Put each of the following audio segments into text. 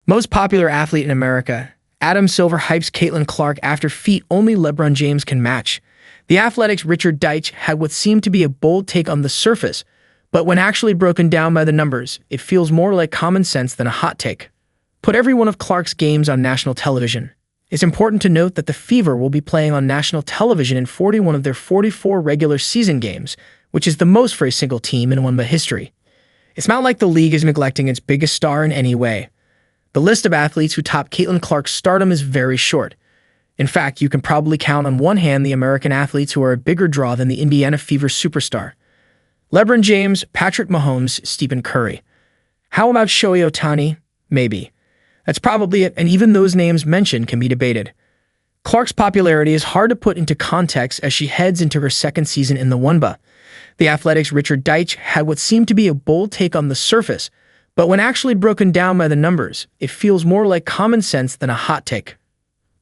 Most popular athlete in America, Adam Silver hypes Caitlin Clark after feat only LeBron James can match. The Athletic's Richard Deitsch had what seemed to be a bold take on the surface, but when actually broken down by the numbers, it feels more like common sense than a hot take. Put every one of Clark's games on national television. It's important to note that the Fever will be playing on national television in 41 of their 44 regular season games, which is the most for a single team in WNBA history. It's not like the league is neglecting its biggest star in any way. The list of athletes who top Caitlin Clark's stardom is very short. In fact, you can probably count on one hand the American athletes who are a bigger draw than the Indiana Fever superstar. LeBron James, Patrick Mahomes, Stephen Curry. How about Shohei Ohtani? Maybe. That's probably it, and even those names mentioned can be debated. Clark's popularity is hard to put into context as she heads into her second season in the WNBA. The Athletic's Richard Deitsch had what seemed to be a bold take on the surface, but when actually broken down by the numbers, it feels more like common sense than a hot take.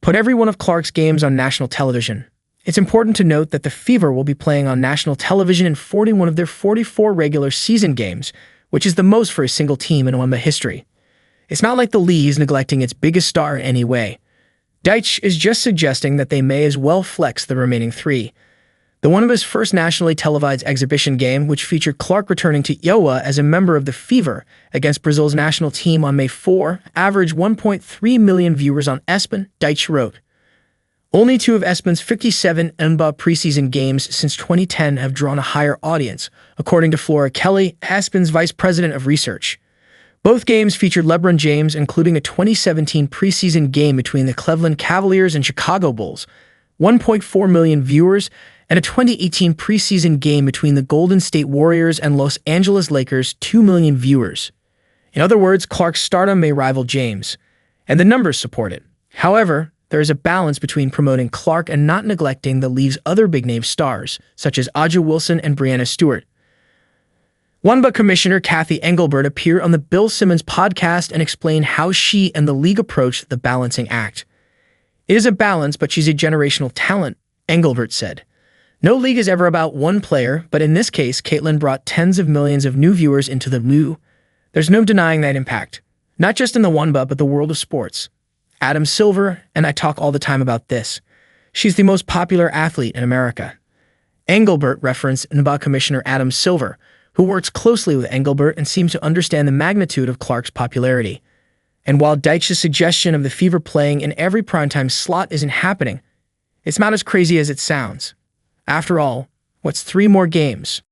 Put every one of Clark's games on national television. It's important to note that the Fever will be playing on national television in 41 of their 44 regular season games, which is the most for a single team in WNBA history. It's not like the league is neglecting its biggest star in any way. Deitsch is just suggesting that they may as well flex the remaining three. The WNBA's first nationally televised exhibition game, which featured Clark returning to Iowa as a member of the Fever against Brazil's national team on May 4, averaged 1.3 million viewers on ESPN, Deitsch wrote. Only two of ESPN's 57 WNBA preseason games since 2010 have drawn a higher audience, according to Flora Kelly, ESPN's vice president of research. Both games featured LeBron James, including a 2017 preseason game between the Cleveland Cavaliers and Chicago Bulls, 1.4 million viewers, and a 2018 preseason game between the Golden State Warriors and Los Angeles Lakers, 2 million viewers. In other words, Clark's stardom may rival James, and the numbers support it. However, there is a balance between promoting Clark and not neglecting the league's other big-name stars, such as A'ja Wilson and Breanna Stewart. WNBA Commissioner Cathy Engelbert appeared on the Bill Simmons podcast and explained how she and the league approached the balancing act. It is a balance, but she's a generational talent, Engelbert said. No league is ever about one player, but in this case, Caitlin brought tens of millions of new viewers into the league. There's no denying that impact, not just in the WNBA, but the world of sports. Adam Silver, and I talk all the time about this. She's the most popular athlete in America. Engelbert referenced WNBA Commissioner Adam Silver, who works closely with Engelbert and seems to understand the magnitude of Clark's popularity. And while Deitsch's suggestion of the Fever playing in every primetime slot isn't happening, it's not as crazy as it sounds. After all, what's 3 more games?